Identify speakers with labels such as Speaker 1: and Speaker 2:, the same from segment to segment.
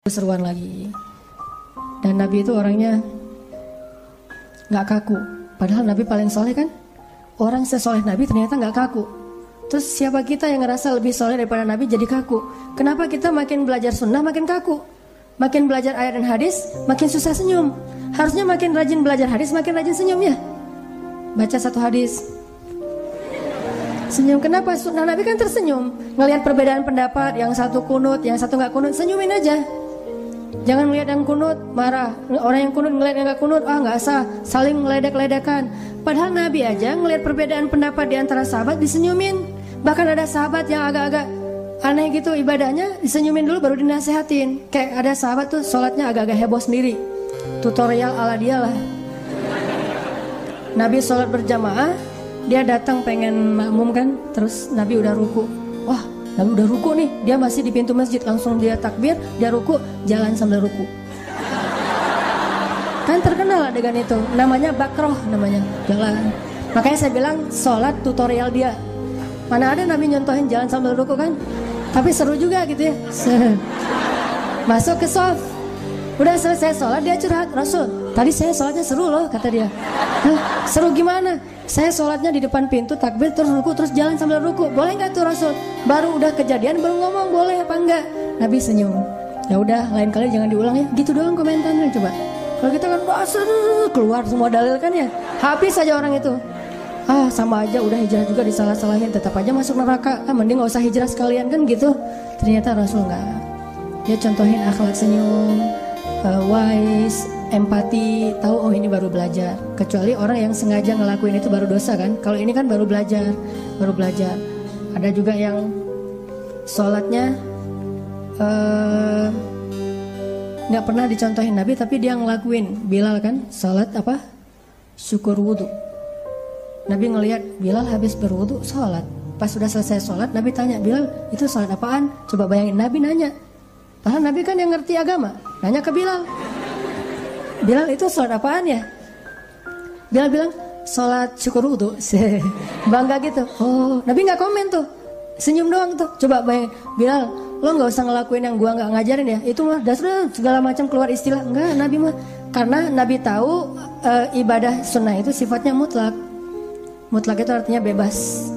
Speaker 1: Seruan lagi. Dan Nabi itu orangnya gak kaku. Padahal Nabi paling soleh kan. Orang sesoleh Nabi ternyata gak kaku. Terus siapa kita yang ngerasa lebih soleh daripada Nabi jadi kaku? Kenapa kita makin belajar sunnah makin kaku? Makin belajar ayat dan hadis makin susah senyum. Harusnya makin rajin belajar hadis makin rajin senyum ya. Baca satu hadis senyum. Kenapa? Sunnah Nabi kan tersenyum. Ngelihat perbedaan pendapat, yang satu kunut, yang satu gak kunut, senyumin aja. Jangan melihat yang kunut marah, orang yang kunut ngelihat yang gak kunut, gak sah, saling ngeledek-ledekan. Padahal Nabi aja ngelihat perbedaan pendapat di antara sahabat disenyumin. Bahkan ada sahabat yang agak-agak aneh gitu ibadahnya, disenyumin dulu baru dinasehatin. Kayak ada sahabat tuh sholatnya agak-agak heboh sendiri, tutorial ala dia lah. Nabi sholat berjamaah, dia datang pengen makmum kan, terus Nabi udah ruku. Wah, Nabi udah ruku nih, dia masih di pintu masjid, langsung dia takbir, dia ruku, jalan sambil ruku. Kan terkenal adegan itu, namanya bakroh namanya, jalan. Makanya saya bilang sholat tutorial dia. Mana ada Nabi nyontohin jalan sambil ruku kan? Tapi seru juga gitu ya. Masuk ke shaf, udah selesai sholat dia curhat, Rasul, tadi saya sholatnya seru loh, kata dia. Hah, seru gimana? Saya sholatnya di depan pintu, takbir, terus ruku, terus jalan sambil ruku. Boleh nggak tuh Rasul? Baru udah kejadian baru ngomong boleh apa enggak? Nabi senyum. Ya udah, lain kali jangan diulang ya. Gitu doang komentarnya coba. Kalau kita kan keluar semua dalil kan ya. Habis aja orang itu. Sama aja udah hijrah juga disalah-salahin, tetap aja masuk neraka. Mending nggak usah hijrah sekalian kan gitu. Ternyata Rasul nggak. Dia contohin akhlak senyum, wise, empati, tahu oh ini baru belajar. Kecuali orang yang sengaja ngelakuin itu baru dosa kan. Kalau ini kan baru belajar. Ada juga yang sholatnya nggak pernah dicontohin Nabi, tapi dia ngelakuin. Bilal kan sholat apa? Syukur wudhu. Nabi ngelihat Bilal habis berwudhu sholat. Pas sudah selesai sholat, Nabi tanya, Bilal itu sholat apaan? Coba bayangin, Nabi nanya. Padahal Nabi kan yang ngerti agama, nanya ke Bilal. Bilal itu sholat apaan ya? Bilal bilang sholat syukur wudhu. Bangga gitu. Oh, Nabi gak komen tuh, senyum doang tuh. Coba bayangin, Bilal lo gak usah ngelakuin yang gua gak ngajarin ya. Itu mah dasar segala macam keluar istilah. Enggak, Nabi mah. Karena Nabi tahu ibadah sunnah itu sifatnya mutlak. Mutlak itu artinya bebas.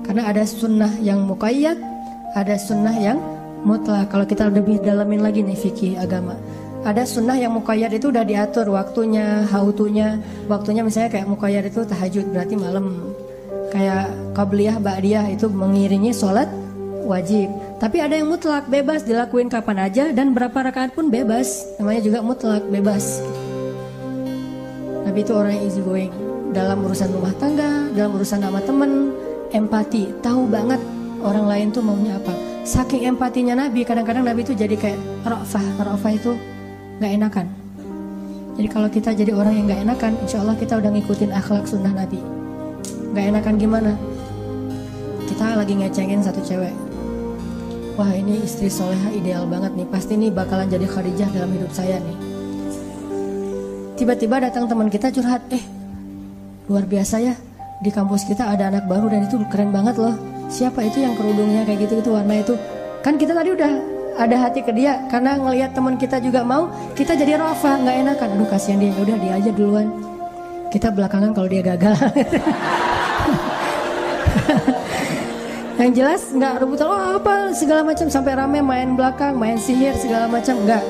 Speaker 1: Karena ada sunnah yang muqayyad, ada sunnah yang mutlak. Kalau kita lebih dalamin lagi nih fikih agama, ada sunnah yang muqayyad itu udah diatur waktunya, hautunya. Waktunya misalnya kayak muqayyad itu tahajud berarti malam. Kayak qabliyah, ba'diyah itu mengiringi sholat wajib. Tapi ada yang mutlak, bebas dilakuin kapan aja dan berapa rakaat pun bebas. Namanya juga mutlak, bebas. Nabi itu orang yang easy going dalam urusan rumah tangga, dalam urusan sama temen, empati, tahu banget orang lain tuh maunya apa. Saking empatinya Nabi, kadang-kadang Nabi itu jadi kayak ra'fah itu gak enakan. Jadi kalau kita jadi orang yang gak enakan, insya Allah kita udah ngikutin akhlak sunnah Nabi. Gak enakan gimana? Kita lagi ngecengin satu cewek. Wah, ini istri soleha ideal banget nih, pasti nih bakalan jadi Khadijah dalam hidup saya nih. Tiba-tiba datang teman kita curhat, luar biasa ya, di kampus kita ada anak baru dan itu keren banget loh. Siapa itu yang kerudungnya kayak gitu, itu warna itu. Kan kita tadi udah ada hati ke dia karena ngelihat teman kita juga mau, kita jadi rafa, nggak enakan. Aduh kasihan dia, udah dia aja duluan. Kita belakangan kalau dia gagal. Yang jelas nggak rebutan apa segala macam sampai rame main belakang, main sihir segala macam, nggak.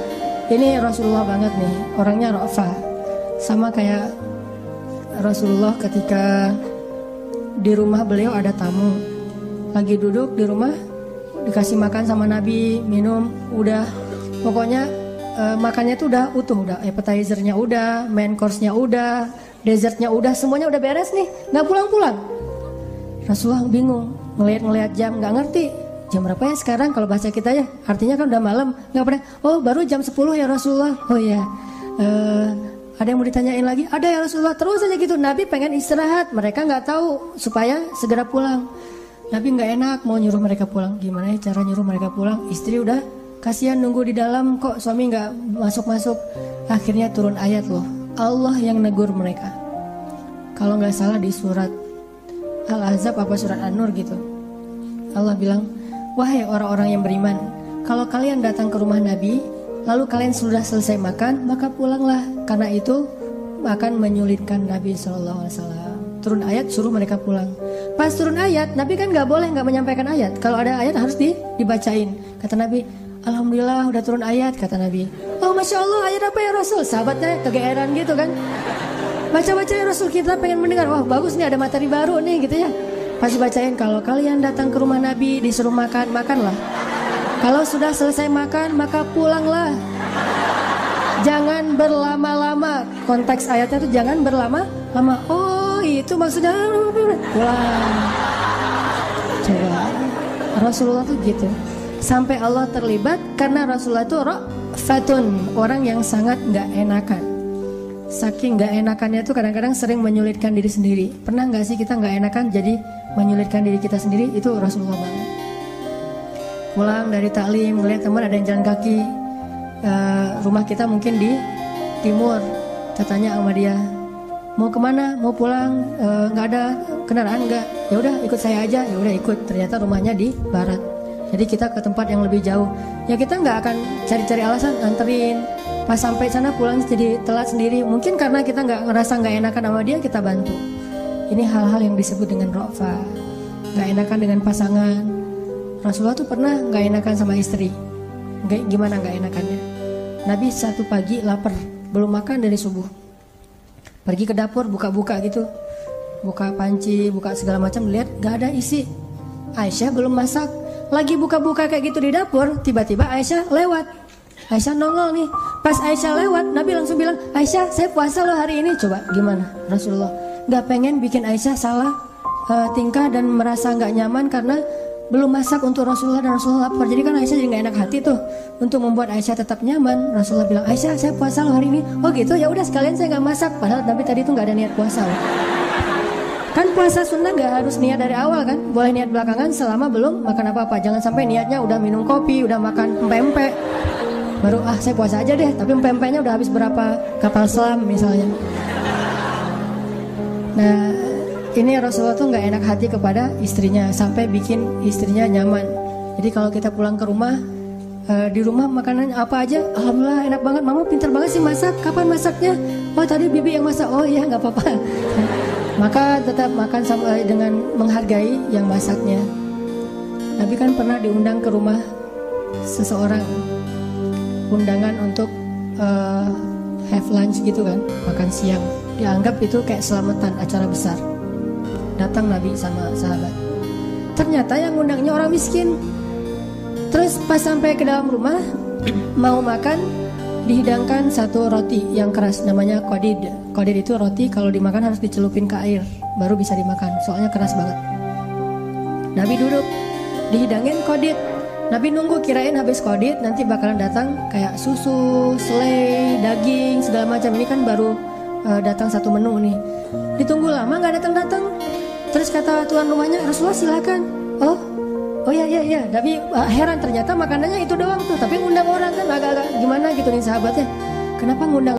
Speaker 1: Ini Rasulullah banget nih, orangnya rafa. Sama kayak Rasulullah ketika di rumah beliau ada tamu, lagi duduk di rumah, dikasih makan sama Nabi, minum, udah pokoknya makannya tuh udah utuh, udah appetizernya udah, main course-nya udah, dessertnya udah, semuanya udah beres nih, nggak pulang-pulang. Rasulullah bingung, ngeliat jam, nggak ngerti jam berapa ya sekarang kalau bahasa kita ya, artinya kan udah malam, nggak pernah. Oh baru jam 10 ya Rasulullah. Oh ya, ada yang mau ditanyain lagi? Ada ya Rasulullah. Terus aja gitu, Nabi pengen istirahat, mereka nggak tahu supaya segera pulang. Nabi nggak enak mau nyuruh mereka pulang. Gimana ya cara nyuruh mereka pulang? Istri udah kasihan nunggu di dalam, kok suami nggak masuk-masuk. Akhirnya turun ayat loh, Allah yang negur mereka. Kalau nggak salah di surat Al-Ahzab apa surat An-Nur gitu. Allah bilang, wahai orang-orang yang beriman, kalau kalian datang ke rumah Nabi, lalu kalian sudah selesai makan, maka pulanglah, karena itu akan menyulitkan Nabi SAW. Turun ayat suruh mereka pulang. Pas turun ayat, Nabi kan nggak boleh nggak menyampaikan ayat. Kalau ada ayat harus dibacain. Kata Nabi, alhamdulillah udah turun ayat, kata Nabi. Oh masya Allah, ayat apa ya Rasul? Sahabatnya kegeeran gitu kan. Baca-baca ya Rasul, kita pengen mendengar. Wah bagus nih, ada materi baru nih gitu ya. Pasti bacain, kalau kalian datang ke rumah Nabi disuruh makan, makanlah. Kalau sudah selesai makan, maka pulanglah. Jangan berlama-lama. Konteks ayatnya itu jangan berlama-lama. Oh itu maksudnya pulang. Coba Rasulullah tuh gitu. Sampai Allah terlibat karena Rasulullah itu fatun, orang yang sangat gak enakan. Saking gak enakannya tuh kadang-kadang sering menyulitkan diri sendiri. Pernah gak sih kita gak enakan jadi menyulitkan diri kita sendiri? Itu Rasulullah banget. Pulang dari taklim, ngeliat teman ada yang jalan kaki, rumah kita mungkin di timur. Kita tanya sama dia, mau kemana? Mau pulang? Nggak ada kendaraan nggak? Ya udah ikut saya aja. Ya udah ikut. Ternyata rumahnya di barat. Jadi kita ke tempat yang lebih jauh. Ya kita nggak akan cari-cari alasan anterin. Pas sampai sana pulang jadi telat sendiri. Mungkin karena kita nggak ngerasa nggak enakan sama dia, kita bantu. Ini hal-hal yang disebut dengan rofa. Nggak enakan dengan pasangan. Rasulullah tuh pernah nggak enakan sama istri. Gimana nggak enakannya? Nabi satu pagi lapar, belum makan dari subuh. Pergi ke dapur, buka-buka gitu, buka panci, buka segala macam, lihat nggak ada isi. Aisyah belum masak, lagi buka-buka kayak gitu di dapur, tiba-tiba Aisyah lewat. Aisyah nongol nih. Pas Aisyah lewat, Nabi langsung bilang, Aisyah saya puasa loh hari ini. Coba gimana? Rasulullah nggak pengen bikin Aisyah salah tingkah dan merasa nggak nyaman karena belum masak untuk Rasulullah dan Rasulullah lapar. Jadi kan Aisyah jadi nggak enak hati tuh. Untuk membuat Aisyah tetap nyaman, Rasulullah bilang, Aisyah saya puasa loh hari ini. Oh gitu, ya udah sekalian saya nggak masak. Padahal Nabi tadi tuh nggak ada niat puasa loh. Kan puasa sunnah nggak harus niat dari awal kan, boleh niat belakangan selama belum makan apa-apa. Jangan sampai niatnya udah minum kopi, udah makan empek-empek, baru saya puasa aja deh. Tapi empek-empeknya udah habis berapa kapal selam misalnya. Nah ini Rasulullah tuh nggak enak hati kepada istrinya sampai bikin istrinya nyaman. Jadi kalau kita pulang ke rumah, di rumah makanan apa aja, alhamdulillah enak banget. Mama pintar banget sih masak. Kapan masaknya? Oh tadi bibi yang masak. Oh iya nggak apa-apa. Maka tetap makan sama dengan menghargai yang masaknya. Nabi kan pernah diundang ke rumah seseorang, undangan untuk have lunch gitu kan, makan siang. Dianggap itu kayak selamatan, acara besar. Datang Nabi sama sahabat. Ternyata yang ngundangnya orang miskin. Terus pas sampai ke dalam rumah mau makan, dihidangkan satu roti yang keras namanya qadid. Qadid itu roti kalau dimakan harus dicelupin ke air baru bisa dimakan, soalnya keras banget. Nabi duduk, dihidangin qadid. Nabi nunggu, kirain habis qadid nanti bakalan datang kayak susu, selai, daging, segala macam. Ini kan baru datang satu menu nih. Ditunggu lama nggak datang-datang. Terus kata tuan rumahnya, Rasulullah silakan. Oh ya. Tapi heran ternyata makanannya itu doang tuh. Tapi ngundang orang kan agak-agak gimana gitu nih sahabatnya. Kenapa ngundang